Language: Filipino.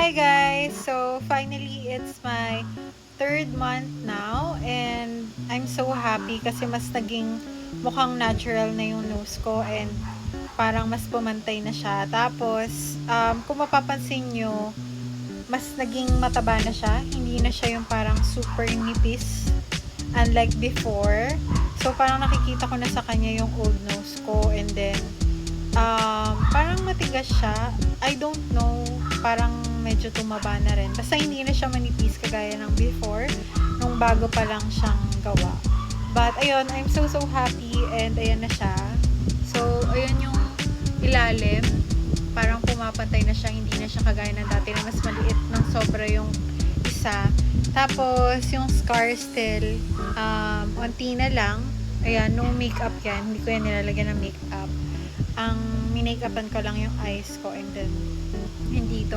Hi guys! So finally it's my third month now and I'm so happy kasi mas naging mukhang natural na yung nose ko and parang mas pumantay na siya. Tapos kung mapapansin nyo, mas naging mataba na siya. Hindi na siya yung parang super nipis unlike before. So parang nakikita ko na sa kanya yung old nose ko and then parang matigas siya. I don't know, parang medyo tumaba na rin. Basta hindi na siya manipis kagaya ng before, nung bago pa lang siyang gawa. But ayun, I'm so happy and ayan na siya. So ayun yung ilalim. Parang pumapantay na siya, hindi na siya kagaya ng dati na mas maliit ng sobra yung isa. Tapos yung scar still, onti na lang. Ayan, no makeup yan. Hindi ko yan nilalagyan ng makeup. Ang minake-upan ko lang yung eyes ko and then hindi itong